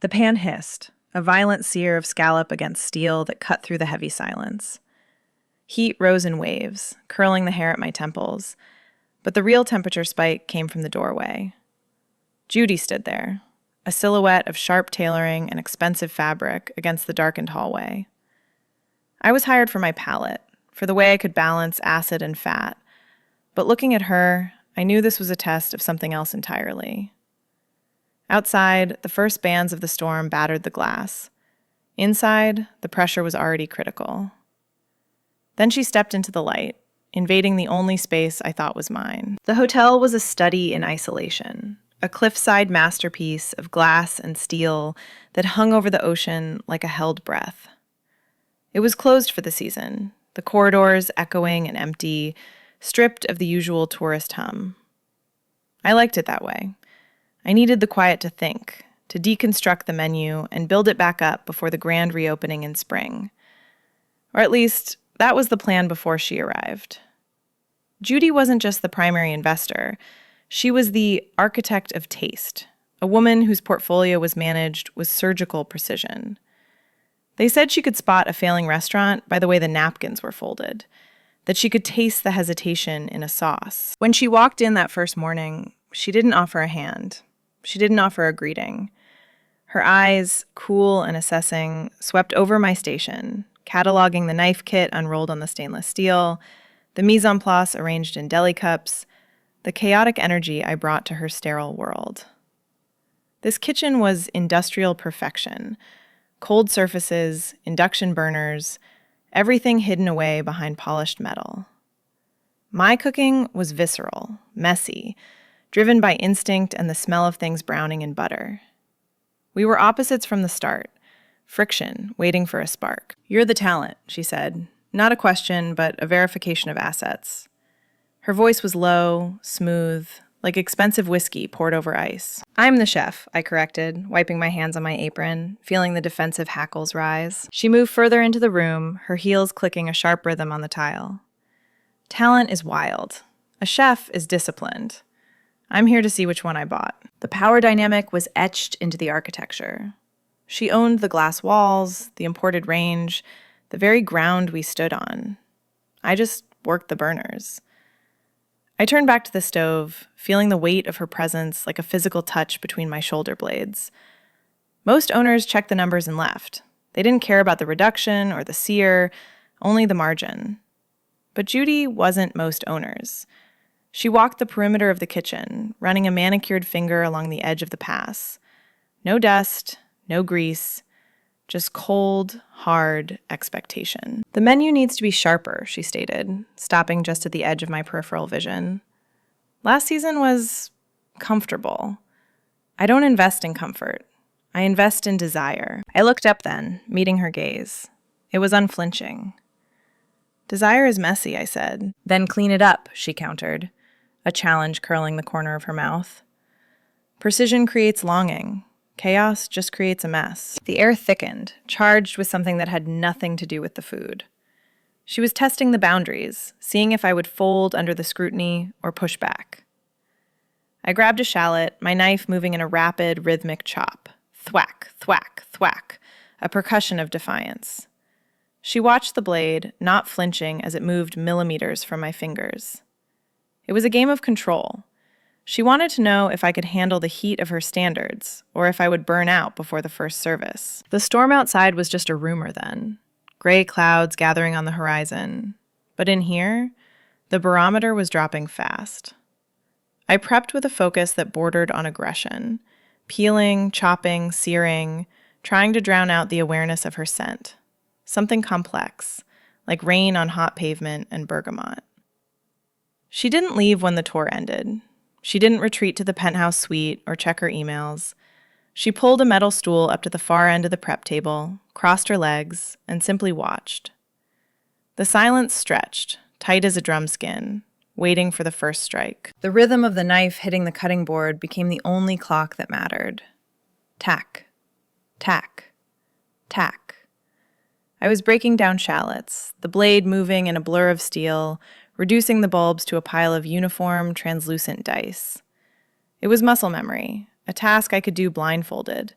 The pan hissed, a violent sear of scallop against steel that cut through the heavy silence. Heat rose in waves, curling the hair at my temples, but the real temperature spike came from the doorway. Judy stood there, a silhouette of sharp tailoring and expensive fabric against the darkened hallway. I was hired for my palate, for the way I could balance acid and fat, but looking at her, I knew this was a test of something else entirely. Outside, the first bands of the storm battered the glass. Inside, the pressure was already critical. Then she stepped into the light, invading the only space I thought was mine. The hotel was a study in isolation, a cliffside masterpiece of glass and steel that hung over the ocean like a held breath. It was closed for the season, the corridors echoing and empty, stripped of the usual tourist hum. I liked it that way. I needed the quiet to think, to deconstruct the menu and build it back up before the grand reopening in spring. Or at least, that was the plan before she arrived. Judy wasn't just the primary investor. She was the architect of taste, a woman whose portfolio was managed with surgical precision. They said she could spot a failing restaurant by the way the napkins were folded, that she could taste the hesitation in a sauce. When she walked in that first morning, she didn't offer a hand. She didn't offer a greeting. Her eyes, cool and assessing, swept over my station, cataloging the knife kit unrolled on the stainless steel, the mise en place arranged in deli cups, the chaotic energy I brought to her sterile world. This kitchen was industrial perfection. Cold surfaces, induction burners, everything hidden away behind polished metal. My cooking was visceral, messy, driven by instinct and the smell of things browning in butter. We were opposites from the start, friction, waiting for a spark. "You're the talent," she said. Not a question, but a verification of assets. Her voice was low, smooth, like expensive whiskey poured over ice. "I'm the chef," I corrected, wiping my hands on my apron, feeling the defensive hackles rise. She moved further into the room, her heels clicking a sharp rhythm on the tile. "Talent is wild. A chef is disciplined. I'm here to see which one I bought." The power dynamic was etched into the architecture. She owned the glass walls, the imported range, the very ground we stood on. I just worked the burners. I turned back to the stove, feeling the weight of her presence like a physical touch between my shoulder blades. Most owners checked the numbers and left. They didn't care about the reduction or the sear, only the margin. But Judy wasn't most owners. She walked the perimeter of the kitchen, running a manicured finger along the edge of the pass. No dust, no grease, just cold, hard expectation. "The menu needs to be sharper," she stated, stopping just at the edge of my peripheral vision. "Last season was comfortable. I don't invest in comfort. I invest in desire." I looked up then, meeting her gaze. It was unflinching. "Desire is messy," I said. "Then clean it up," she countered, a challenge curling the corner of her mouth. "Precision creates longing. Chaos just creates a mess." The air thickened, charged with something that had nothing to do with the food. She was testing the boundaries, seeing if I would fold under the scrutiny or push back. I grabbed a shallot, my knife moving in a rapid, rhythmic chop. Thwack, thwack, thwack, a percussion of defiance. She watched the blade, not flinching as it moved millimeters from my fingers. It was a game of control. She wanted to know if I could handle the heat of her standards, or if I would burn out before the first service. The storm outside was just a rumor then, gray clouds gathering on the horizon. But in here, the barometer was dropping fast. I prepped with a focus that bordered on aggression, peeling, chopping, searing, trying to drown out the awareness of her scent. Something complex, like rain on hot pavement and bergamot. She didn't leave when the tour ended. She didn't retreat to the penthouse suite or check her emails. She pulled a metal stool up to the far end of the prep table, crossed her legs, and simply watched. The silence stretched, tight as a drum skin, waiting for the first strike. The rhythm of the knife hitting the cutting board became the only clock that mattered. Tack, tack, tack. I was breaking down shallots, the blade moving in a blur of steel, reducing the bulbs to a pile of uniform, translucent dice. It was muscle memory, a task I could do blindfolded,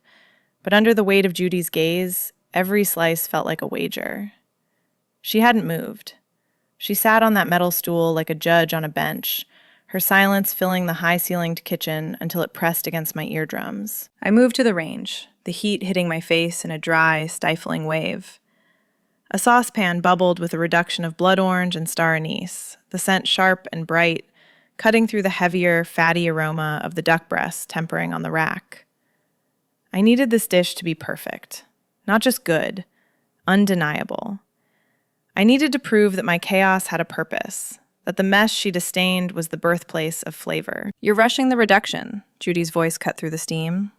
But under the weight of Judy's gaze, every slice felt like a wager. She hadn't moved. She sat on that metal stool like a judge on a bench, her silence filling the high-ceilinged kitchen until it pressed against my eardrums. I moved to the range, the heat hitting my face in a dry, stifling wave. A saucepan bubbled with a reduction of blood orange and star anise, the scent sharp and bright, cutting through the heavier, fatty aroma of the duck breast tempering on the rack. I needed this dish to be perfect, not just good, undeniable. I needed to prove that my chaos had a purpose, that the mess she disdained was the birthplace of flavor. "You're rushing the reduction," Judy's voice cut through the steam.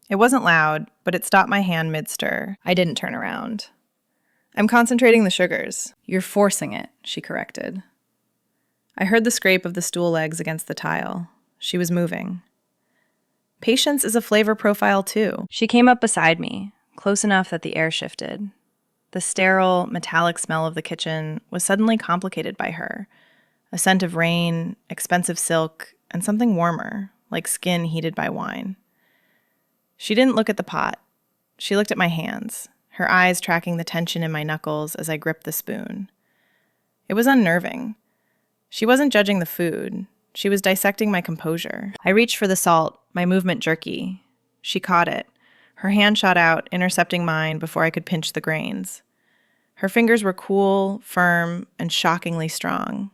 It wasn't loud, but it stopped my hand mid-stir. I didn't turn around. "I'm concentrating the sugars." "You're forcing it," she corrected. I heard the scrape of the stool legs against the tile. She was moving. Patience is a flavor profile, too. She came up beside me, close enough that the air shifted. The sterile, metallic smell of the kitchen was suddenly complicated by her. A scent of rain, expensive silk, and something warmer, like skin heated by wine. She didn't look at the pot. She looked at my hands, her eyes tracking the tension in my knuckles as I gripped the spoon. It was unnerving. She wasn't judging the food. She was dissecting my composure. I reached for the salt, my movement jerky. She caught it. Her hand shot out, intercepting mine before I could pinch the grains. Her fingers were cool, firm, and shockingly strong.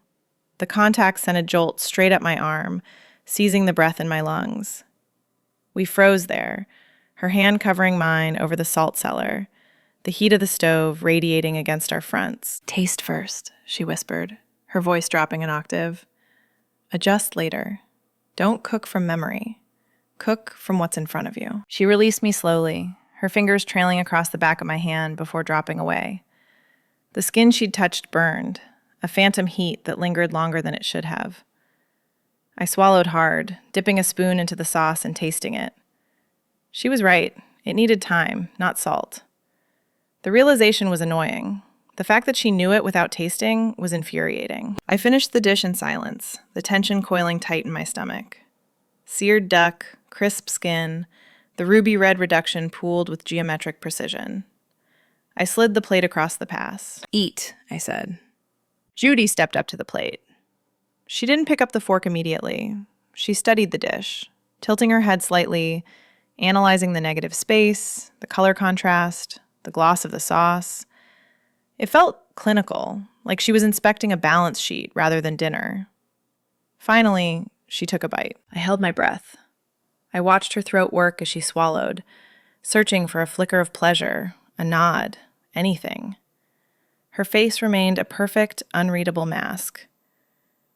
The contact sent a jolt straight up my arm, seizing the breath in my lungs. We froze there, her hand covering mine over the salt cellar, the heat of the stove radiating against our fronts. "Taste first," she whispered, her voice dropping an octave. "Adjust later. Don't cook from memory. Cook from what's in front of you." She released me slowly, her fingers trailing across the back of my hand before dropping away. The skin she'd touched burned, a phantom heat that lingered longer than it should have. I swallowed hard, dipping a spoon into the sauce and tasting it. She was right. It needed time, not salt. The realization was annoying. The fact that she knew it without tasting was infuriating. I finished the dish in silence, the tension coiling tight in my stomach. Seared duck, crisp skin, the ruby red reduction pooled with geometric precision. I slid the plate across the pass. "Eat," I said. Judy stepped up to the plate. She didn't pick up the fork immediately. She studied the dish, tilting her head slightly, analyzing the negative space, the color contrast, the gloss of the sauce. It felt clinical, like she was inspecting a balance sheet rather than dinner. Finally, she took a bite. I held my breath. I watched her throat work as she swallowed, searching for a flicker of pleasure, a nod, anything. Her face remained a perfect, unreadable mask.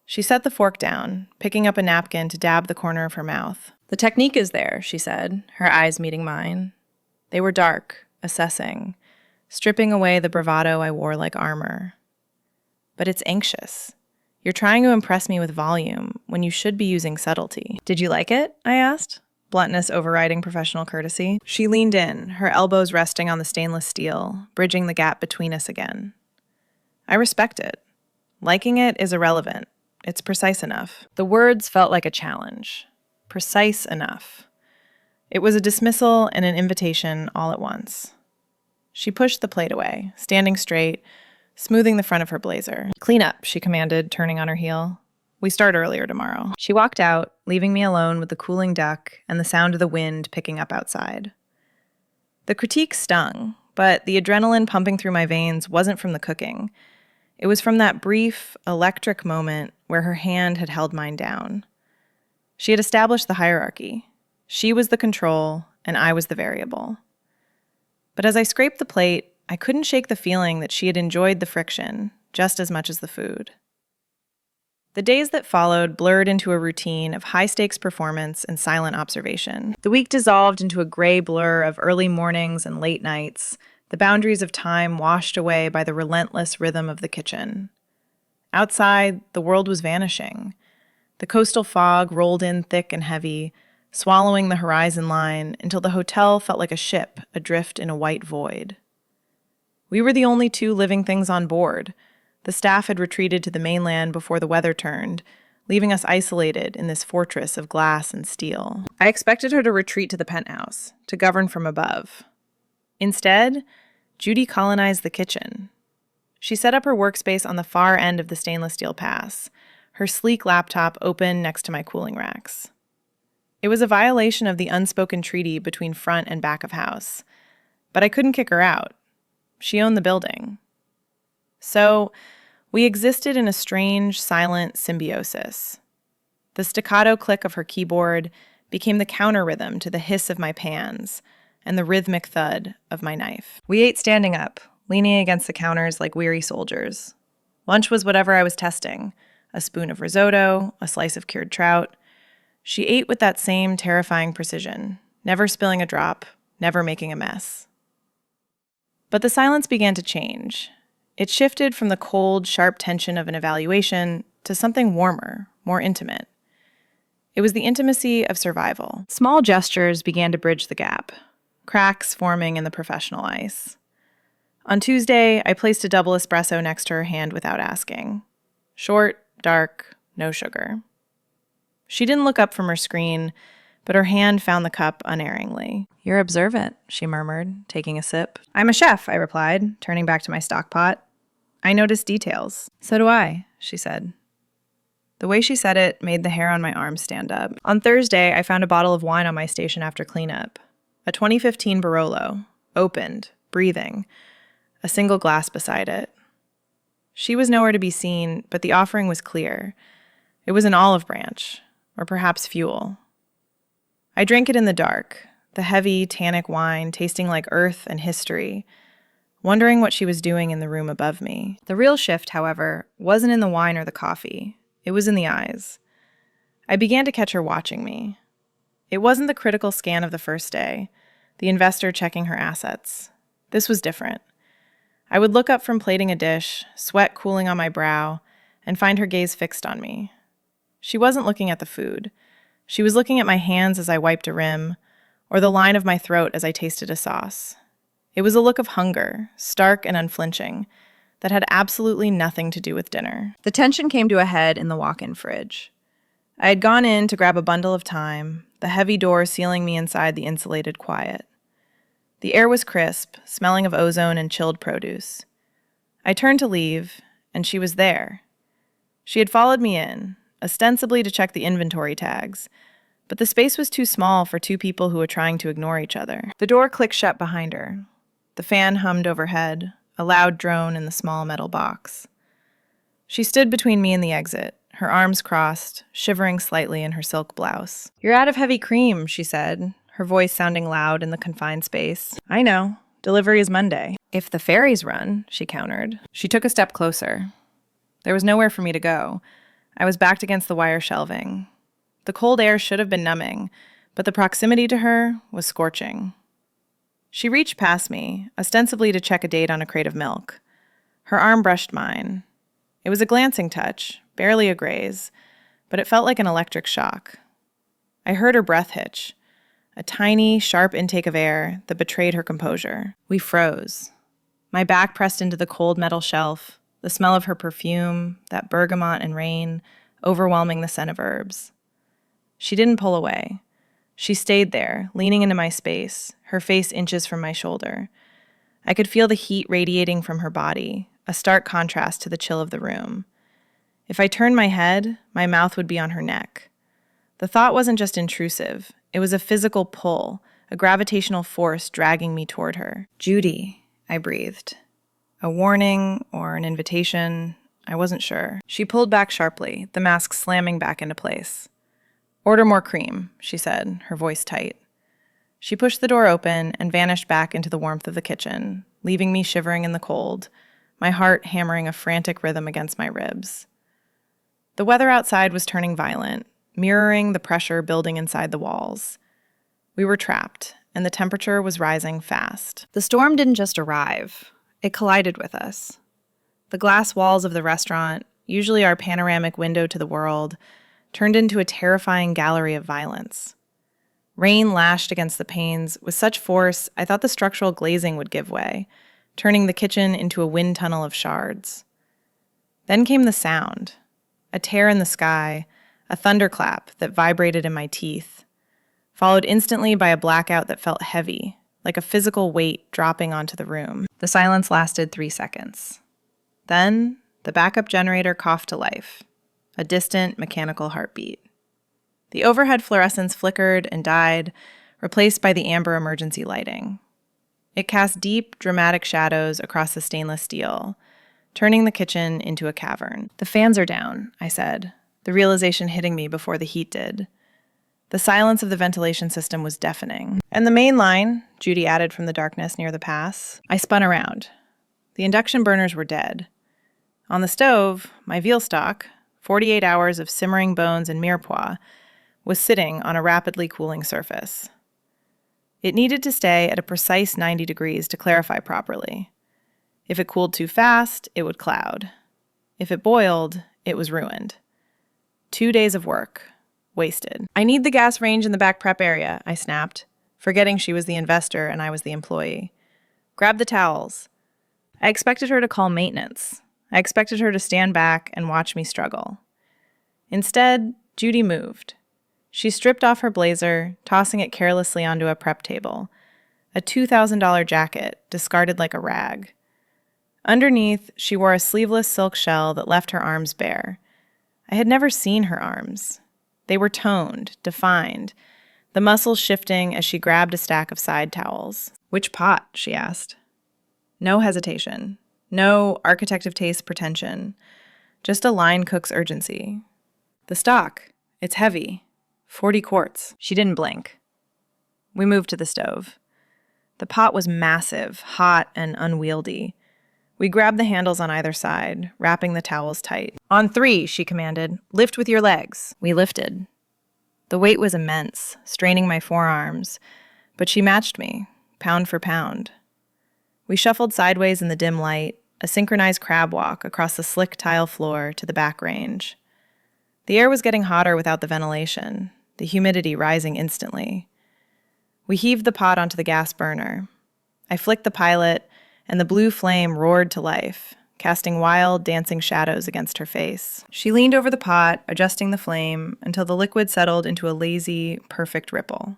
She set the fork down, picking up a napkin to dab the corner of her mouth. "The technique is there," she said, her eyes meeting mine. They were dark, assessing, stripping away the bravado I wore like armor. "But it's anxious. You're trying to impress me with volume when you should be using subtlety." "Did you like it?" I asked, bluntness overriding professional courtesy. She leaned in, her elbows resting on the stainless steel, bridging the gap between us again. "I respect it. Liking it is irrelevant. It's precise enough." The words felt like a challenge. Precise enough. It was a dismissal and an invitation all at once. She pushed the plate away, standing straight, smoothing the front of her blazer. "Clean up," she commanded, turning on her heel. "We start earlier tomorrow." She walked out, leaving me alone with the cooling duck and the sound of the wind picking up outside. The critique stung, but the adrenaline pumping through my veins wasn't from the cooking. It was from that brief, electric moment where her hand had held mine down. She had established the hierarchy. She was the control, and I was the variable. But as I scraped the plate, I couldn't shake the feeling that she had enjoyed the friction just as much as the food. The days that followed blurred into a routine of high-stakes performance and silent observation. The week dissolved into a gray blur of early mornings and late nights, the boundaries of time washed away by the relentless rhythm of the kitchen. Outside, the world was vanishing. The coastal fog rolled in thick and heavy, swallowing the horizon line until the hotel felt like a ship adrift in a white void. We were the only two living things on board. The staff had retreated to the mainland before the weather turned, leaving us isolated in this fortress of glass and steel. I expected her to retreat to the penthouse, to govern from above. Instead, Judy colonized the kitchen. She set up her workspace on the far end of the stainless steel pass, her sleek laptop open next to my cooling racks. It was a violation of the unspoken treaty between front and back of house, but I couldn't kick her out. She owned the building. So, we existed in a strange, silent symbiosis. The staccato click of her keyboard became the counter rhythm to the hiss of my pans and the rhythmic thud of my knife. We ate standing up, leaning against the counters like weary soldiers. Lunch was whatever I was testing, a spoon of risotto, a slice of cured trout. She ate with that same terrifying precision, never spilling a drop, never making a mess. But the silence began to change. It shifted from the cold, sharp tension of an evaluation to something warmer, more intimate. It was the intimacy of survival. Small gestures began to bridge the gap, cracks forming in the professional ice. On Tuesday, I placed a double espresso next to her hand without asking. Short, dark, no sugar. She didn't look up from her screen, but her hand found the cup unerringly. "You're observant," she murmured, taking a sip. "I'm a chef," I replied, turning back to my stock pot. "I notice details." "So do I," she said. The way she said it made the hair on my arm stand up. On Thursday, I found a bottle of wine on my station after cleanup. A 2015 Barolo, opened, breathing, a single glass beside it. She was nowhere to be seen, but the offering was clear. It was an olive branch, or perhaps fuel. I drank it in the dark, the heavy, tannic wine tasting like earth and history, wondering what she was doing in the room above me. The real shift, however, wasn't in the wine or the coffee. It was in the eyes. I began to catch her watching me. It wasn't the critical scan of the first day, the investor checking her assets. This was different. I would look up from plating a dish, sweat cooling on my brow, and find her gaze fixed on me. She wasn't looking at the food. She was looking at my hands as I wiped a rim, or the line of my throat as I tasted a sauce. It was a look of hunger, stark and unflinching, that had absolutely nothing to do with dinner. The tension came to a head in the walk-in fridge. I had gone in to grab a bundle of thyme, the heavy door sealing me inside the insulated quiet. The air was crisp, smelling of ozone and chilled produce. I turned to leave, and she was there. She had followed me in, ostensibly to check the inventory tags, but the space was too small for two people who were trying to ignore each other. The door clicked shut behind her. The fan hummed overhead, a loud drone in the small metal box. She stood between me and the exit, her arms crossed, shivering slightly in her silk blouse. "You're out of heavy cream," she said, her voice sounding loud in the confined space. "I know. Delivery is Monday." "If the ferries run," she countered. She took a step closer. There was nowhere for me to go. I was backed against the wire shelving. The cold air should have been numbing, but the proximity to her was scorching. She reached past me, ostensibly to check a date on a crate of milk. Her arm brushed mine. It was a glancing touch, barely a graze, but it felt like an electric shock. I heard her breath hitch, a tiny, sharp intake of air that betrayed her composure. We froze. My back pressed into the cold metal shelf, the smell of her perfume, that bergamot and rain, overwhelming the scent of herbs. She didn't pull away. She stayed there, leaning into my space, her face inches from my shoulder. I could feel the heat radiating from her body, a stark contrast to the chill of the room. If I turned my head, my mouth would be on her neck. The thought wasn't just intrusive. It was a physical pull, a gravitational force dragging me toward her. "Judy," I breathed. A warning or an invitation, I wasn't sure. She pulled back sharply, the mask slamming back into place. "Order more cream," she said, her voice tight. She pushed the door open and vanished back into the warmth of the kitchen, leaving me shivering in the cold, my heart hammering a frantic rhythm against my ribs. The weather outside was turning violent, mirroring the pressure building inside the walls. We were trapped, and the temperature was rising fast. The storm didn't just arrive. It collided with us. The glass walls of the restaurant, usually our panoramic window to the world, turned into a terrifying gallery of violence. Rain lashed against the panes with such force I thought the structural glazing would give way, turning the kitchen into a wind tunnel of shards. Then came the sound, a tear in the sky, a thunderclap that vibrated in my teeth, followed instantly by a blackout that felt heavy, like a physical weight dropping onto the room. The silence lasted 3 seconds. Then, the backup generator coughed to life, a distant mechanical heartbeat. The overhead fluorescents flickered and died, replaced by the amber emergency lighting. It cast deep, dramatic shadows across the stainless steel, turning the kitchen into a cavern. "The fans are down," I said, the realization hitting me before the heat did. The silence of the ventilation system was deafening. "And the main line," Judy added from the darkness near the pass. I spun around. The induction burners were dead. On the stove, my veal stock, 48 hours of simmering bones and mirepoix, was sitting on a rapidly cooling surface. It needed to stay at a precise 90 degrees to clarify properly. If it cooled too fast, it would cloud. If it boiled, it was ruined. 2 days of work, wasted. "I need the gas range in the back prep area," I snapped, forgetting she was the investor and I was the employee. "Grab the towels." I expected her to call maintenance. I expected her to stand back and watch me struggle. Instead, Judy moved. She stripped off her blazer, tossing it carelessly onto a prep table, a $2,000 jacket discarded like a rag. Underneath, she wore a sleeveless silk shell that left her arms bare. I had never seen her arms. They were toned, defined, the muscles shifting as she grabbed a stack of side towels. "Which pot?" she asked. No hesitation. No architect of taste pretension. Just a line cook's urgency. "The stock. It's heavy. 40 quarts. She didn't blink. We moved to the stove. The pot was massive, hot, and unwieldy. We grabbed the handles on either side, wrapping the towels tight. "On 3, she commanded. "Lift with your legs." We lifted. The weight was immense, straining my forearms, but she matched me, pound for pound. We shuffled sideways in the dim light, a synchronized crab walk across the slick tile floor to the back range. The air was getting hotter without the ventilation, the humidity rising instantly. We heaved the pot onto the gas burner. I flicked the pilot, and the blue flame roared to life, casting wild, dancing shadows against her face. She leaned over the pot, adjusting the flame until the liquid settled into a lazy, perfect ripple.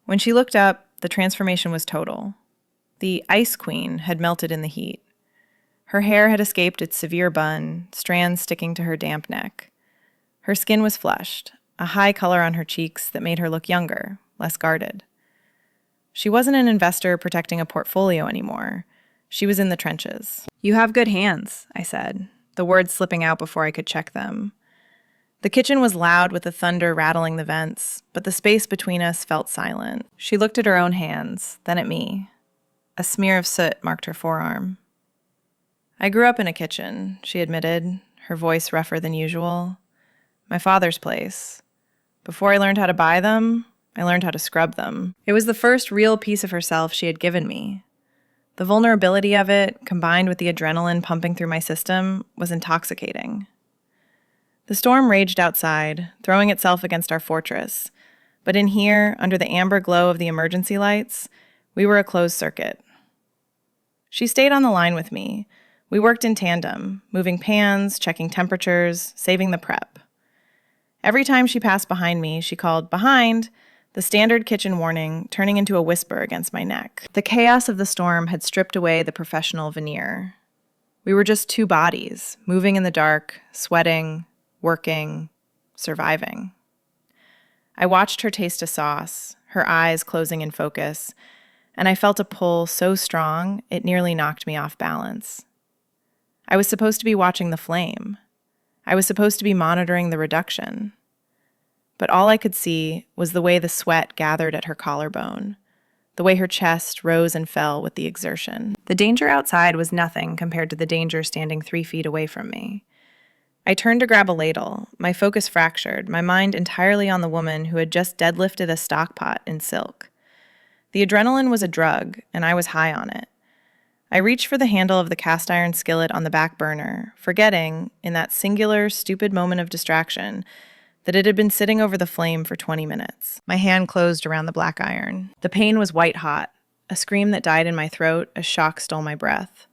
When she looked up, the transformation was total. The Ice Queen had melted in the heat. Her hair had escaped its severe bun, strands sticking to her damp neck. Her skin was flushed, a high color on her cheeks that made her look younger, less guarded. She wasn't an investor protecting a portfolio anymore. She was in the trenches. "You have good hands," I said, the words slipping out before I could check them. The kitchen was loud with the thunder rattling the vents, but the space between us felt silent. She looked at her own hands, then at me. A smear of soot marked her forearm. "I grew up in a kitchen," she admitted, her voice rougher than usual. "My father's place. Before I learned how to buy them, I learned how to scrub them." It was the first real piece of herself she had given me. The vulnerability of it, combined with the adrenaline pumping through my system, was intoxicating. The storm raged outside, throwing itself against our fortress, but in here, under the amber glow of the emergency lights, we were a closed circuit. She stayed on the line with me. We worked in tandem, moving pans, checking temperatures, saving the prep. Every time she passed behind me, she called, "Behind," the standard kitchen warning turning into a whisper against my neck. The chaos of the storm had stripped away the professional veneer. We were just two bodies, moving in the dark, sweating, working, surviving. I watched her taste a sauce, her eyes closing in focus, and I felt a pull so strong it nearly knocked me off balance. I was supposed to be watching the flame. I was supposed to be monitoring the reduction. But all I could see was the way the sweat gathered at her collarbone, the way her chest rose and fell with the exertion. The danger outside was nothing compared to the danger standing 3 feet away from me. I turned to grab a ladle, my focus fractured, my mind entirely on the woman who had just deadlifted a stock pot in silk. The adrenaline was a drug, and I was high on it. I reached for the handle of the cast iron skillet on the back burner, forgetting, in that singular, stupid moment of distraction, that it had been sitting over the flame for 20 minutes. My hand closed around the black iron. The pain was white hot, a scream that died in my throat as shock stole my breath.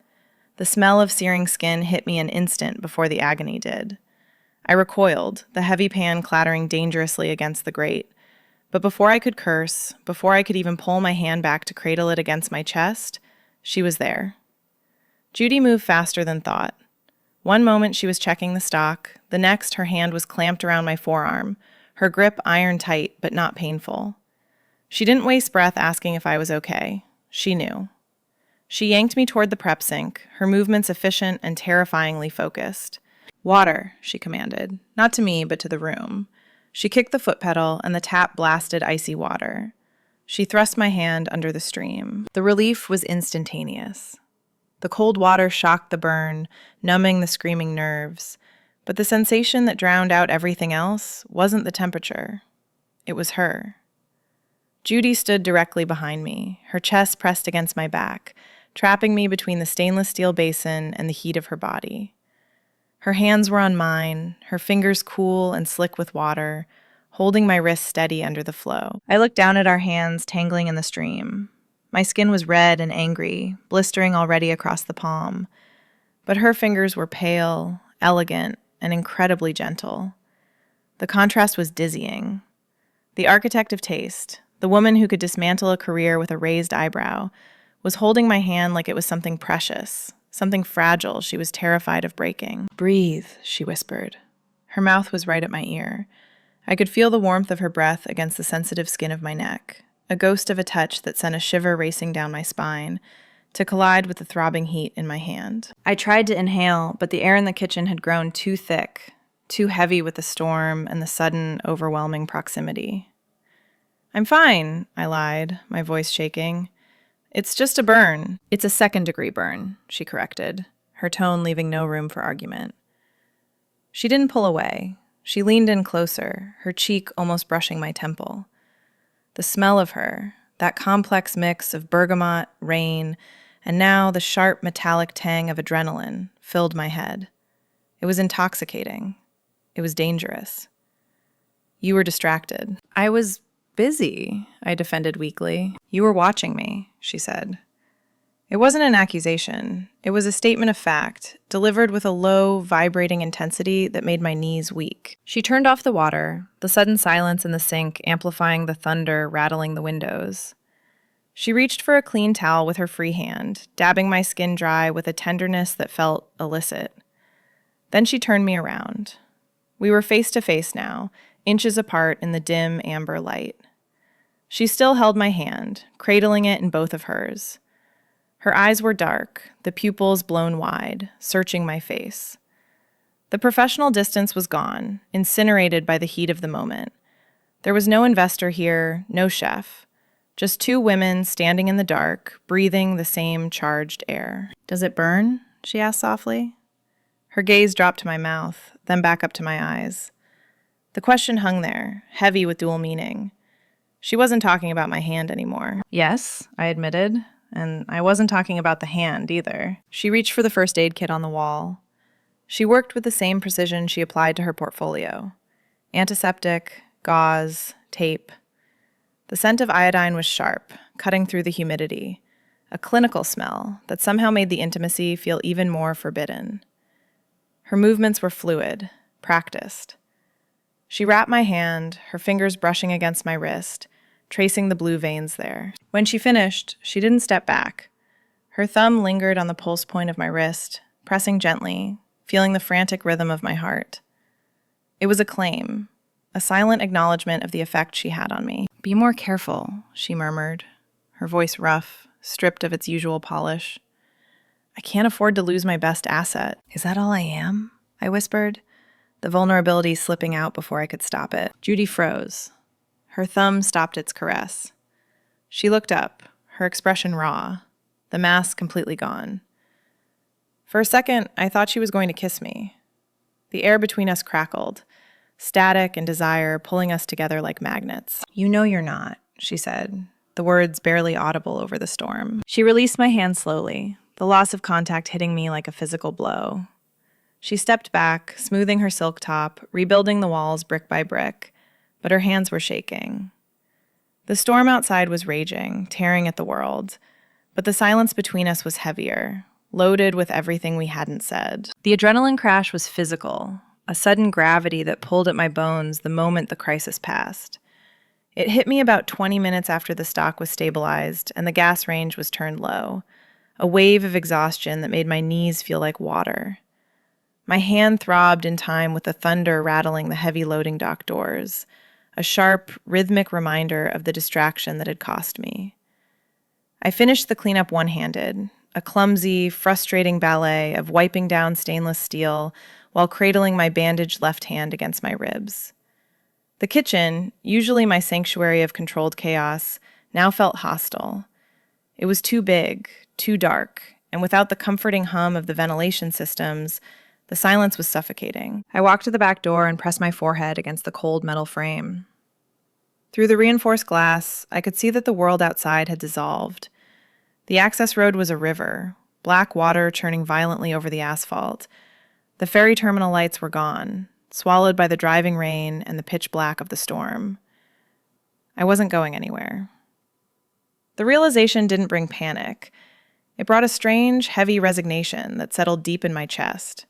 The smell of searing skin hit me an instant before the agony did. I recoiled, the heavy pan clattering dangerously against the grate. But before I could curse, before I could even pull my hand back to cradle it against my chest, she was there. Judy moved faster than thought. One moment she was checking the stock, the next her hand was clamped around my forearm, her grip iron tight but not painful. She didn't waste breath asking if I was okay. She knew. She yanked me toward the prep sink, her movements efficient and terrifyingly focused. "Water," she commanded, not to me but to the room. She kicked the foot pedal, and the tap blasted icy water. She thrust my hand under the stream. The relief was instantaneous. The cold water shocked the burn, numbing the screaming nerves. But the sensation that drowned out everything else wasn't the temperature. It was her. Judy stood directly behind me, her chest pressed against my back, trapping me between the stainless steel basin and the heat of her body. Her hands were on mine, her fingers cool and slick with water, holding my wrist steady under the flow. I looked down at our hands tangling in the stream. My skin was red and angry, blistering already across the palm. But her fingers were pale, elegant, and incredibly gentle. The contrast was dizzying. The architect of taste, the woman who could dismantle a career with a raised eyebrow, was holding my hand like it was something precious, something fragile she was terrified of breaking. "Breathe," she whispered. Her mouth was right at my ear. I could feel the warmth of her breath against the sensitive skin of my neck, a ghost of a touch that sent a shiver racing down my spine, to collide with the throbbing heat in my hand. I tried to inhale, but the air in the kitchen had grown too thick, too heavy with the storm and the sudden, overwhelming proximity. "I'm fine," I lied, my voice shaking. "It's just a burn." "It's a second-degree burn," she corrected, her tone leaving no room for argument. She didn't pull away. She leaned in closer, her cheek almost brushing my temple. The smell of her, that complex mix of bergamot, rain, and now the sharp metallic tang of adrenaline, filled my head. It was intoxicating. It was dangerous. "You were distracted." "I was busy," I defended weakly. "You were watching me," she said. It wasn't an accusation. It was a statement of fact, delivered with a low, vibrating intensity that made my knees weak. She turned off the water, the sudden silence in the sink amplifying the thunder rattling the windows. She reached for a clean towel with her free hand, dabbing my skin dry with a tenderness that felt illicit. Then she turned me around. We were face to face now, inches apart in the dim, amber light. She still held my hand, cradling it in both of hers. Her eyes were dark, the pupils blown wide, searching my face. The professional distance was gone, incinerated by the heat of the moment. There was no investor here, no chef. Just two women standing in the dark, breathing the same charged air. "Does it burn?" she asked softly. Her gaze dropped to my mouth, then back up to my eyes. The question hung there, heavy with dual meaning. She wasn't talking about my hand anymore. "Yes," I admitted, and I wasn't talking about the hand either. She reached for the first aid kit on the wall. She worked with the same precision she applied to her portfolio. Antiseptic, gauze, tape. The scent of iodine was sharp, cutting through the humidity, a clinical smell that somehow made the intimacy feel even more forbidden. Her movements were fluid, practiced. She wrapped my hand, her fingers brushing against my wrist, tracing the blue veins there. When she finished, she didn't step back. Her thumb lingered on the pulse point of my wrist, pressing gently, feeling the frantic rhythm of my heart. It was a claim, a silent acknowledgement of the effect she had on me. "Be more careful," she murmured, her voice rough, stripped of its usual polish. "I can't afford to lose my best asset." "Is that all I am?" I whispered, the vulnerability slipping out before I could stop it. Judy froze. Her thumb stopped its caress. She looked up, her expression raw, the mask completely gone. For a second, I thought she was going to kiss me. The air between us crackled, static and desire pulling us together like magnets. "You know you're not," she said, the words barely audible over the storm. She released my hand slowly, the loss of contact hitting me like a physical blow. She stepped back, smoothing her silk top, rebuilding the walls brick by brick, but her hands were shaking. The storm outside was raging, tearing at the world, but the silence between us was heavier, loaded with everything we hadn't said. The adrenaline crash was physical, a sudden gravity that pulled at my bones the moment the crisis passed. It hit me about 20 minutes after the stock was stabilized and the gas range was turned low, a wave of exhaustion that made my knees feel like water. My hand throbbed in time with the thunder rattling the heavy loading dock doors, a sharp, rhythmic reminder of the distraction that had cost me. I finished the cleanup one-handed, a clumsy, frustrating ballet of wiping down stainless steel while cradling my bandaged left hand against my ribs. The kitchen, usually my sanctuary of controlled chaos, now felt hostile. It was too big, too dark, and without the comforting hum of the ventilation systems, the silence was suffocating. I walked to the back door and pressed my forehead against the cold metal frame. Through the reinforced glass, I could see that the world outside had dissolved. The access road was a river, black water churning violently over the asphalt. The ferry terminal lights were gone, swallowed by the driving rain and the pitch black of the storm. I wasn't going anywhere. The realization didn't bring panic. It brought a strange, heavy resignation that settled deep in my chest.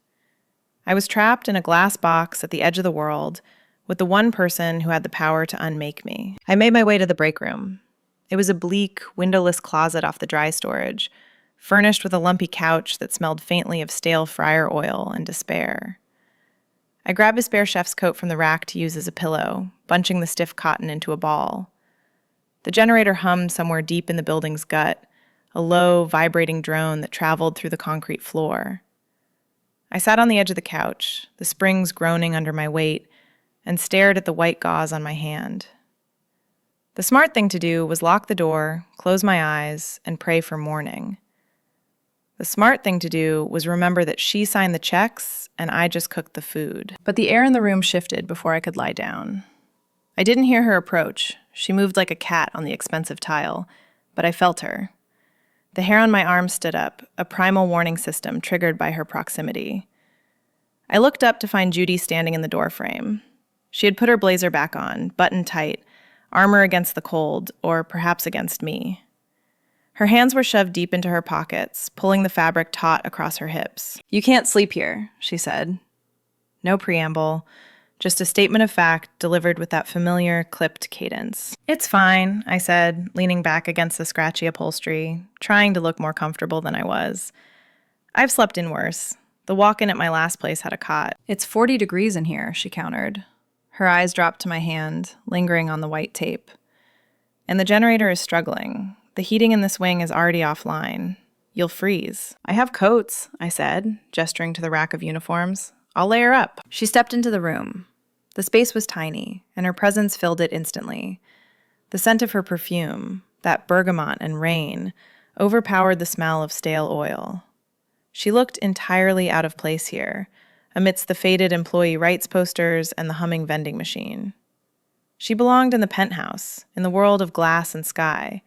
I was trapped in a glass box at the edge of the world with the one person who had the power to unmake me. I made my way to the break room. It was a bleak, windowless closet off the dry storage, furnished with a lumpy couch that smelled faintly of stale fryer oil and despair. I grabbed a spare chef's coat from the rack to use as a pillow, bunching the stiff cotton into a ball. The generator hummed somewhere deep in the building's gut, a low, vibrating drone that traveled through the concrete floor. I sat on the edge of the couch, the springs groaning under my weight, and stared at the white gauze on my hand. The smart thing to do was lock the door, close my eyes, and pray for morning. The smart thing to do was remember that she signed the checks and I just cooked the food. But the air in the room shifted before I could lie down. I didn't hear her approach. She moved like a cat on the expensive tile, but I felt her. The hair on my arm stood up, a primal warning system triggered by her proximity. I looked up to find Judy standing in the doorframe. She had put her blazer back on, buttoned tight, armor against the cold, or perhaps against me. Her hands were shoved deep into her pockets, pulling the fabric taut across her hips. "You can't sleep here," she said. No preamble, just a statement of fact delivered with that familiar, clipped cadence. "It's fine," I said, leaning back against the scratchy upholstery, trying to look more comfortable than I was. "I've slept in worse. The walk-in at my last place had a cot." "It's 40 degrees in here," she countered. Her eyes dropped to my hand, lingering on the white tape. "And the generator is struggling. The heating in this wing is already offline. You'll freeze." "I have coats," I said, gesturing to the rack of uniforms. "I'll layer up." She stepped into the room. The space was tiny, and her presence filled it instantly. The scent of her perfume, that bergamot and rain, overpowered the smell of stale oil. She looked entirely out of place here, amidst the faded employee rights posters and the humming vending machine. She belonged in the penthouse, in the world of glass and sky,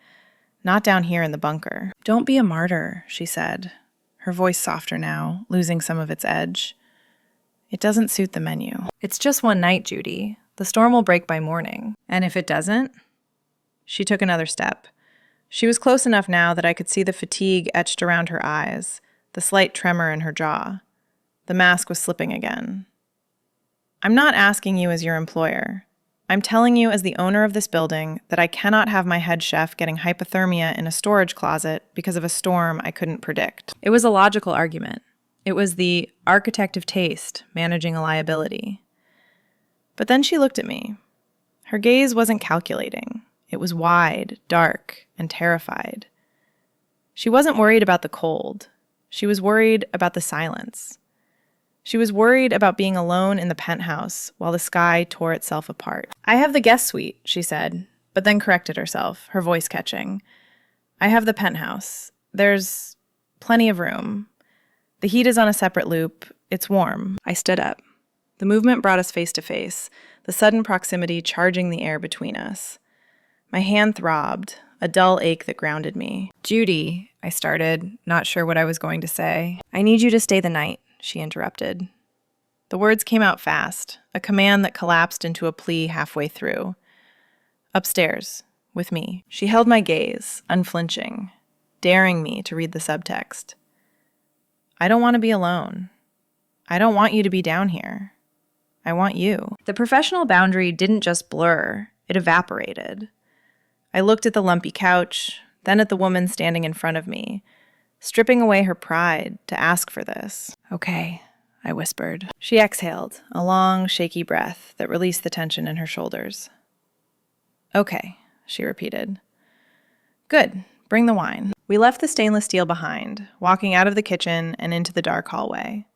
not down here in the bunker. "Don't be a martyr," she said, her voice softer now, losing some of its edge. "It doesn't suit the menu." "It's just one night, Judy. The storm will break by morning." "And if it doesn't?" She took another step. She was close enough now that I could see the fatigue etched around her eyes, the slight tremor in her jaw. The mask was slipping again. "I'm not asking you as your employer. I'm telling you as the owner of this building that I cannot have my head chef getting hypothermia in a storage closet because of a storm I couldn't predict." It was a logical argument. It was the architect of taste managing a liability. But then she looked at me. Her gaze wasn't calculating. It was wide, dark, and terrified. She wasn't worried about the cold. She was worried about the silence. She was worried about being alone in the penthouse while the sky tore itself apart. "I have the guest suite," she said, but then corrected herself, her voice catching. "I have the penthouse. There's plenty of room. The heat is on a separate loop. It's warm." I stood up. The movement brought us face to face, the sudden proximity charging the air between us. My hand throbbed, a dull ache that grounded me. "Judy," I started, not sure what I was going to say. "I need you to stay the night," she interrupted. The words came out fast, a command that collapsed into a plea halfway through. "Upstairs, with me." She held my gaze, unflinching, daring me to read the subtext. "I don't want to be alone. I don't want you to be down here. I want you. The professional boundary didn't just blur, it evaporated. I looked at the lumpy couch, then at the woman standing in front of me, stripping away her pride to ask for this. Okay, I whispered. She exhaled, a long, shaky breath that released the tension in her shoulders. Okay, she repeated. Good, bring the wine. We left the stainless steel behind, walking out of the kitchen and into the dark hallway.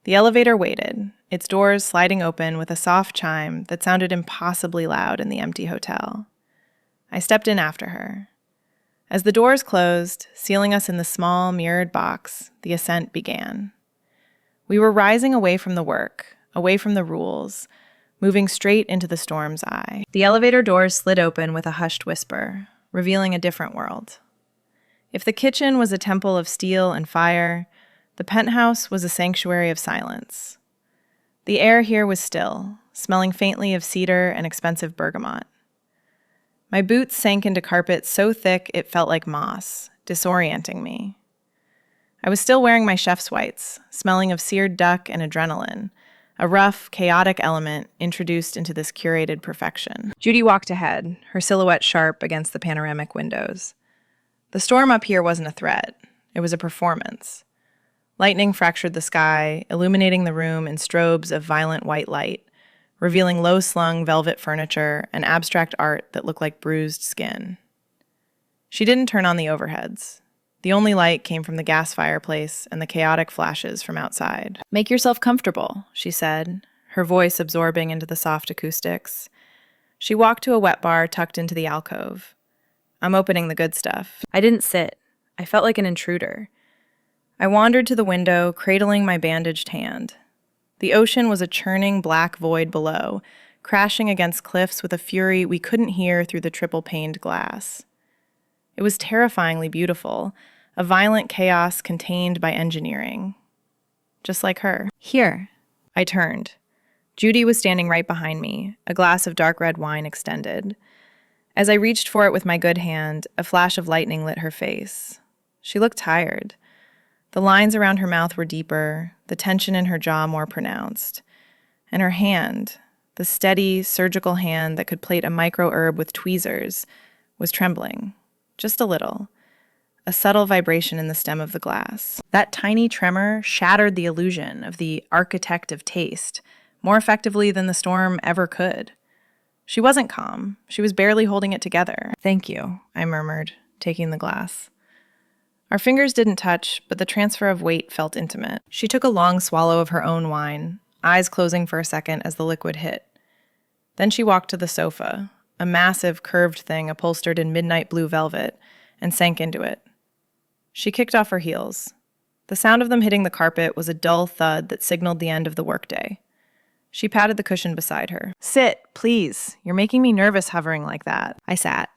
The elevator waited, its doors sliding open with a soft chime that sounded impossibly loud in the empty hotel. I stepped in after her. As the doors closed, sealing us in the small, mirrored box, the ascent began. We were rising away from the work, away from the rules, moving straight into the storm's eye. The elevator doors slid open with a hushed whisper, revealing a different world. If the kitchen was a temple of steel and fire, the penthouse was a sanctuary of silence. The air here was still, smelling faintly of cedar and expensive bergamot. My boots sank into carpet so thick it felt like moss, disorienting me. I was still wearing my chef's whites, smelling of seared duck and adrenaline, a rough, chaotic element introduced into this curated perfection. Judy walked ahead, her silhouette sharp against the panoramic windows. The storm up here wasn't a threat. It was a performance. Lightning fractured the sky, illuminating the room in strobes of violent white light, revealing low-slung velvet furniture and abstract art that looked like bruised skin. She didn't turn on the overheads. The only light came from the gas fireplace and the chaotic flashes from outside. Make yourself comfortable, she said, her voice absorbing into the soft acoustics. She walked to a wet bar tucked into the alcove. I'm opening the good stuff. I didn't sit. I felt like an intruder. I wandered to the window, cradling my bandaged hand. The ocean was a churning black void below, crashing against cliffs with a fury we couldn't hear through the triple-paned glass. It was terrifyingly beautiful, a violent chaos contained by engineering. Just like her. Here. I turned. Judy was standing right behind me, a glass of dark red wine extended. As I reached for it with my good hand, a flash of lightning lit her face. She looked tired. The lines around her mouth were deeper, the tension in her jaw more pronounced. And her hand, the steady, surgical hand that could plate a micro-herb with tweezers, was trembling. Just a little. A subtle vibration in the stem of the glass. That tiny tremor shattered the illusion of the architect of taste, more effectively than the storm ever could. She wasn't calm. She was barely holding it together. Thank you, I murmured, taking the glass. Our fingers didn't touch, but the transfer of weight felt intimate. She took a long swallow of her own wine, eyes closing for a second as the liquid hit. Then she walked to the sofa, a massive curved thing upholstered in midnight blue velvet, and sank into it. She kicked off her heels. The sound of them hitting the carpet was a dull thud that signaled the end of the workday. She patted the cushion beside her. Sit, please. You're making me nervous hovering like that. I sat.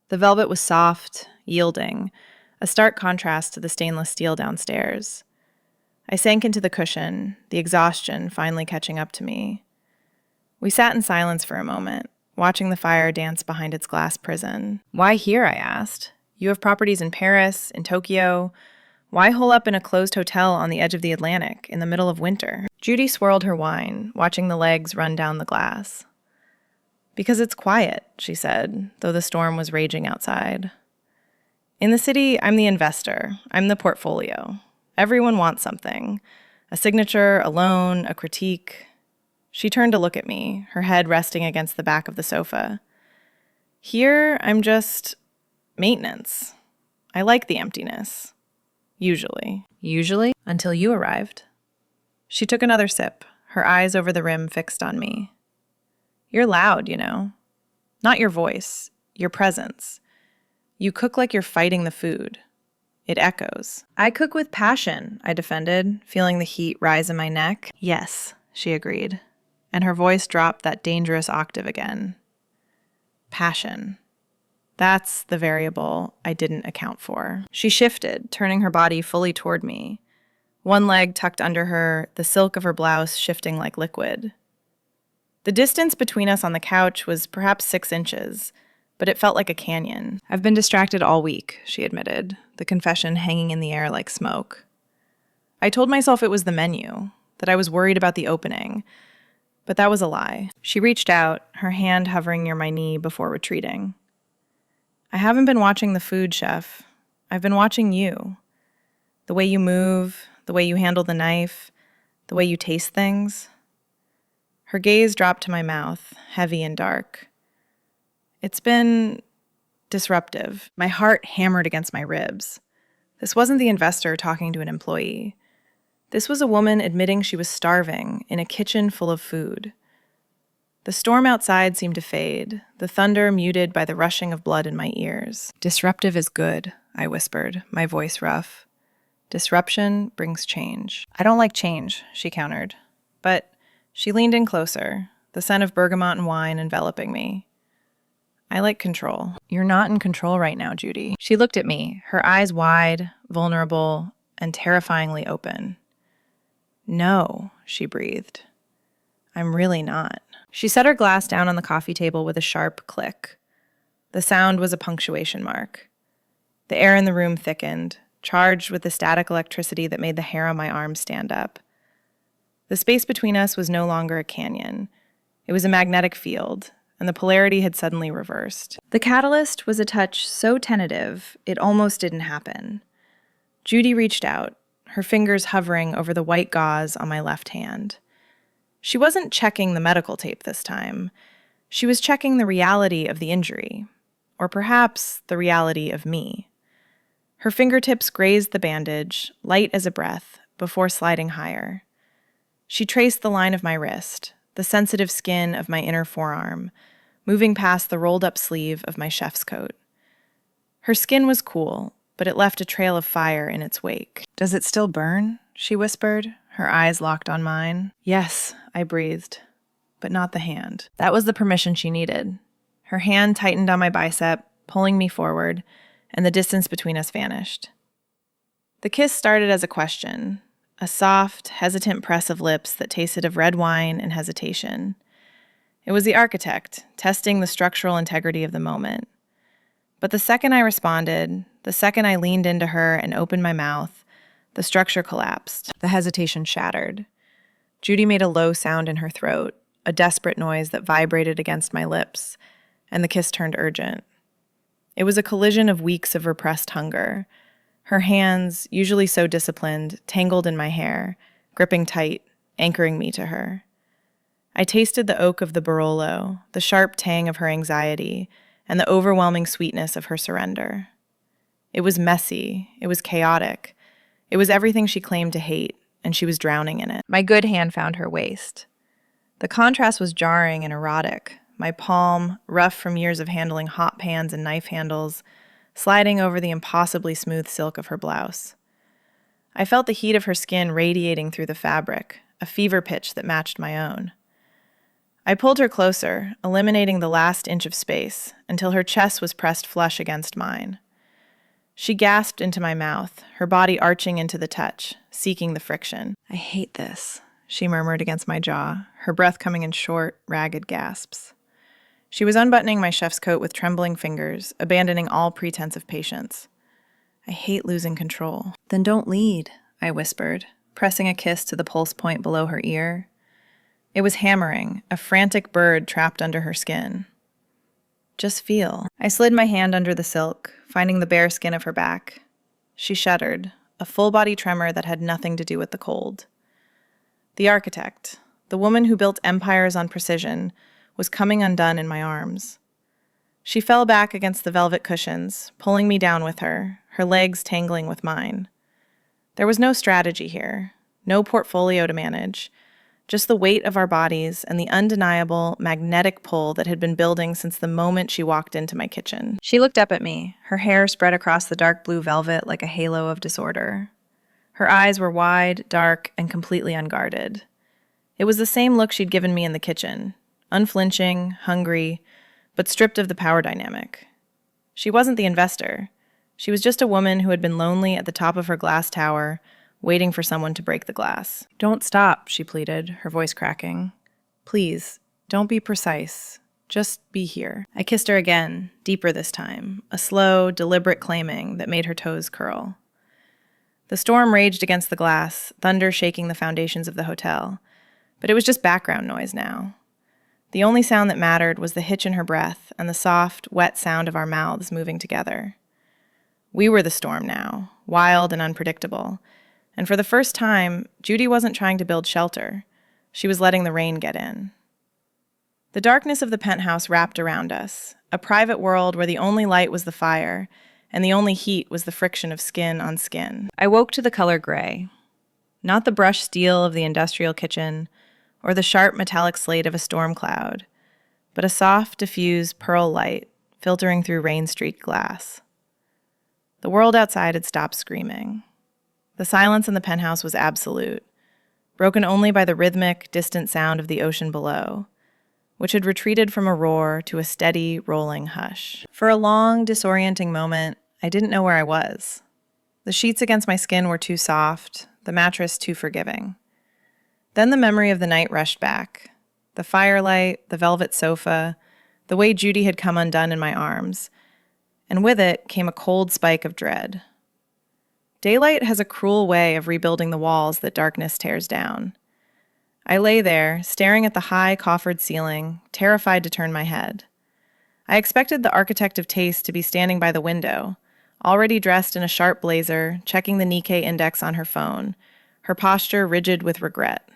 The velvet was soft, yielding, a stark contrast to the stainless steel downstairs. I sank into the cushion, the exhaustion finally catching up to me. We sat in silence for a moment, watching the fire dance behind its glass prison. Why here, I asked. You have properties in Paris, in Tokyo. Why hole up in a closed hotel on the edge of the Atlantic in the middle of winter? Judy swirled her wine, watching the legs run down the glass. Because it's quiet, she said, though the storm was raging outside. In the city, I'm the investor. I'm the portfolio. Everyone wants something. A signature, a loan, a critique. She turned to look at me, her head resting against the back of the sofa. Here, I'm just maintenance. I like the emptiness. Usually. Usually? Until you arrived. She took another sip, her eyes over the rim fixed on me. You're loud, you know. Not your voice, your presence. You cook like you're fighting the food. It echoes. I cook with passion, I defended, feeling the heat rise in my neck. Yes, she agreed, and her voice dropped that dangerous octave again. Passion. That's the variable I didn't account for. She shifted, turning her body fully toward me. One leg tucked under her, the silk of her blouse shifting like liquid. The distance between us on the couch was perhaps 6 inches, but it felt like a canyon. I've been distracted all week, she admitted, the confession hanging in the air like smoke. I told myself it was the menu, that I was worried about the opening, But that was a lie. She reached out, her hand hovering near my knee before retreating. I haven't been watching the food, Chef. I've been watching you. The way you move, the way you handle the knife, the way you taste things. Her gaze dropped to my mouth, heavy and dark. It's been disruptive. My heart hammered against my ribs. This wasn't the investor talking to an employee. This was a woman admitting she was starving in a kitchen full of food. The storm outside seemed to fade, the thunder muted by the rushing of blood in my ears. Disruptive is good, I whispered, my voice rough. Disruption brings change. I don't like change, she countered. But she leaned in closer, the scent of bergamot and wine enveloping me. I like control. You're not in control right now, Judy. She looked at me, her eyes wide, vulnerable, and terrifyingly open. No, she breathed. I'm really not. She set her glass down on the coffee table with a sharp click. The sound was a punctuation mark. The air in the room thickened, charged with the static electricity that made the hair on my arms stand up. The space between us was no longer a canyon. It was a magnetic field, and the polarity had suddenly reversed. The catalyst was a touch so tentative, it almost didn't happen. Judy reached out, her fingers hovering over the white gauze on my left hand. She wasn't checking the medical tape this time. She was checking the reality of the injury, or perhaps the reality of me. Her fingertips grazed the bandage, light as a breath, before sliding higher. She traced the line of my wrist, the sensitive skin of my inner forearm, moving past the rolled-up sleeve of my chef's coat. Her skin was cool, but it left a trail of fire in its wake. Does it still burn? She whispered, her eyes locked on mine. Yes, I breathed, but not the hand. That was the permission she needed. Her hand tightened on my bicep, pulling me forward, and the distance between us vanished. The kiss started as a question, a soft, hesitant press of lips that tasted of red wine and hesitation. It was the architect, testing the structural integrity of the moment. But the second I responded, the second I leaned into her and opened my mouth, the structure collapsed. The hesitation shattered. Judy made a low sound in her throat, a desperate noise that vibrated against my lips, and the kiss turned urgent. It was a collision of weeks of repressed hunger. Her hands, usually so disciplined, tangled in my hair, gripping tight, anchoring me to her. I tasted the oak of the Barolo, the sharp tang of her anxiety, and the overwhelming sweetness of her surrender. It was messy, it was chaotic, it was everything she claimed to hate, and she was drowning in it. My good hand found her waist. The contrast was jarring and erotic, my palm, rough from years of handling hot pans and knife handles, sliding over the impossibly smooth silk of her blouse. I felt the heat of her skin radiating through the fabric, a fever pitch that matched my own. I pulled her closer, eliminating the last inch of space, until her chest was pressed flush against mine. She gasped into my mouth, her body arching into the touch, seeking the friction. I hate this, she murmured against my jaw, her breath coming in short, ragged gasps. She was unbuttoning my chef's coat with trembling fingers, abandoning all pretense of patience. I hate losing control. Then don't lead, I whispered, pressing a kiss to the pulse point below her ear. It was hammering, a frantic bird trapped under her skin. Just feel. I slid my hand under the silk, finding the bare skin of her back. She shuddered, a full-body tremor that had nothing to do with the cold. The architect, the woman who built empires on precision, was coming undone in my arms. She fell back against the velvet cushions, pulling me down with her, her legs tangling with mine. There was no strategy here, no portfolio to manage, just the weight of our bodies and the undeniable magnetic pull that had been building since the moment she walked into my kitchen. She looked up at me, her hair spread across the dark blue velvet like a halo of disorder. Her eyes were wide, dark, and completely unguarded. It was the same look she'd given me in the kitchen, unflinching, hungry, but stripped of the power dynamic. She wasn't the investor. She was just a woman who had been lonely at the top of her glass tower, waiting for someone to break the glass. Don't stop, she pleaded, her voice cracking. Please, don't be precise. Just be here. I kissed her again, deeper this time, a slow, deliberate claiming that made her toes curl. The storm raged against the glass, thunder shaking the foundations of the hotel. But it was just background noise now. The only sound that mattered was the hitch in her breath and the soft, wet sound of our mouths moving together. We were the storm now, wild and unpredictable. And for the first time, Judy wasn't trying to build shelter. She was letting the rain get in. The darkness of the penthouse wrapped around us, a private world where the only light was the fire, and the only heat was the friction of skin on skin. I woke to the color gray. Not the brushed steel of the industrial kitchen, or the sharp metallic slate of a storm cloud, but a soft, diffuse pearl light filtering through rain-streaked glass. The world outside had stopped screaming. The silence in the penthouse was absolute, broken only by the rhythmic, distant sound of the ocean below, which had retreated from a roar to a steady, rolling hush. For a long, disorienting moment, I didn't know where I was. The sheets against my skin were too soft, the mattress too forgiving. Then the memory of the night rushed back. The firelight, the velvet sofa, the way Judy had come undone in my arms. And with it came a cold spike of dread. Daylight has a cruel way of rebuilding the walls that darkness tears down. I lay there, staring at the high, coffered ceiling, terrified to turn my head. I expected the architect of taste to be standing by the window, already dressed in a sharp blazer, checking the Nikkei index on her phone, her posture rigid with regret.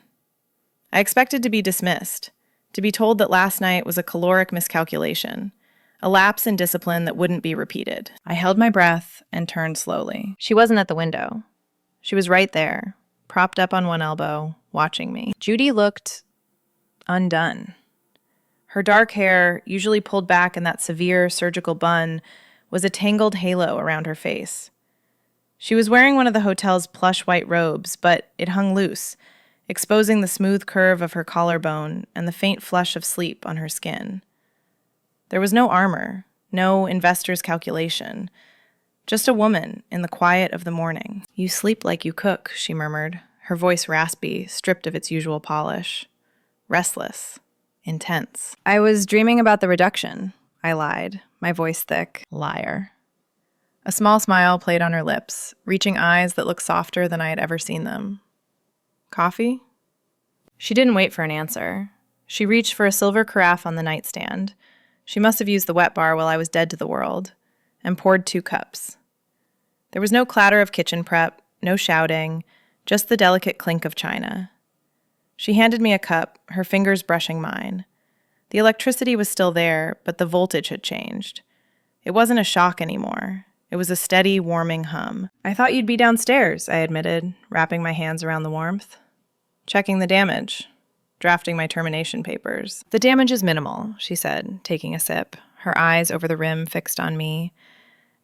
I expected to be dismissed, to be told that last night was a caloric miscalculation, a lapse in discipline that wouldn't be repeated. I held my breath and turned slowly. She wasn't at the window. She was right there, propped up on one elbow, watching me. Judy looked undone. Her dark hair, usually pulled back in that severe surgical bun, was a tangled halo around her face. She was wearing one of the hotel's plush white robes, but it hung loose, exposing the smooth curve of her collarbone and the faint flush of sleep on her skin. There was no armor, no investor's calculation, just a woman in the quiet of the morning. "You sleep like you cook," she murmured, her voice raspy, stripped of its usual polish. Restless, intense. "I was dreaming about the reduction," I lied, my voice thick. Liar. A small smile played on her lips, reaching eyes that looked softer than I had ever seen them. "Coffee?" She didn't wait for an answer. She reached for a silver carafe on the nightstand. She must have used the wet bar while I was dead to the world, and poured 2 cups. There was no clatter of kitchen prep, no shouting, just the delicate clink of china. She handed me a cup, her fingers brushing mine. The electricity was still there, but the voltage had changed. It wasn't a shock anymore. It was a steady, warming hum. "I thought you'd be downstairs," I admitted, wrapping my hands around the warmth. "Checking the damage. Drafting my termination papers." "The damage is minimal," she said, taking a sip, her eyes over the rim fixed on me.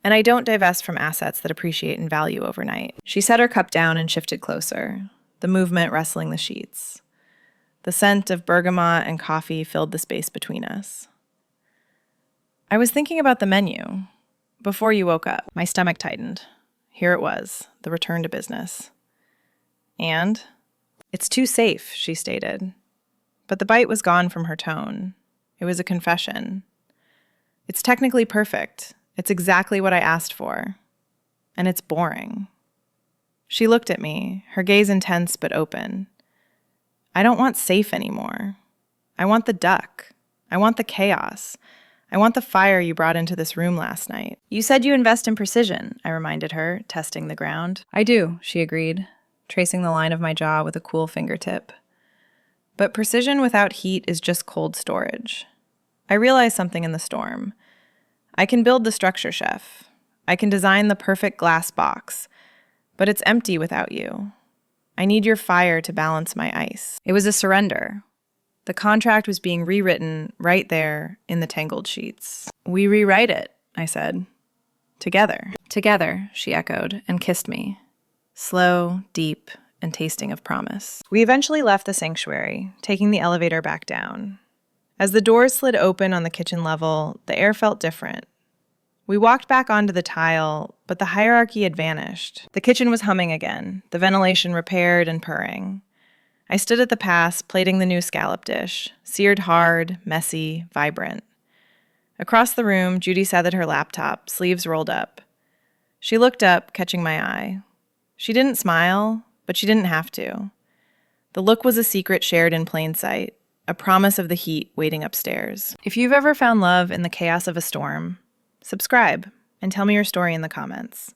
"And I don't divest from assets that appreciate in value overnight." She set her cup down and shifted closer, the movement rustling the sheets. The scent of bergamot and coffee filled the space between us. "I was thinking about the menu. Before you woke up." My stomach tightened. Here it was, the return to business. "And?" "It's too safe," she stated. But the bite was gone from her tone. It was a confession. "It's technically perfect. It's exactly what I asked for. And it's boring." She looked at me, her gaze intense but open. "I don't want safe anymore. I want the duck. I want the chaos. I want the fire you brought into this room last night." "You said you invest in precision," I reminded her, testing the ground. "I do," she agreed, tracing the line of my jaw with a cool fingertip. But precision without heat is just cold storage. I realized something in the storm. I can build the structure, chef. I can design the perfect glass box, but it's empty without you. I need your fire to balance my ice. It was a surrender. The contract was being rewritten right there in the tangled sheets. "We rewrite it," I said. "Together." "Together," she echoed and kissed me. Slow, deep, and tasting of promise. We eventually left the sanctuary, taking the elevator back down. As the doors slid open on the kitchen level, the air felt different. We walked back onto the tile, but the hierarchy had vanished. The kitchen was humming again, the ventilation repaired and purring. I stood at the pass, plating the new scallop dish, seared hard, messy, vibrant. Across the room, Judy sat at her laptop, sleeves rolled up. She looked up, catching my eye. She didn't smile, but she didn't have to. The look was a secret shared in plain sight, a promise of the heat waiting upstairs. If you've ever found love in the chaos of a storm, subscribe and tell me your story in the comments.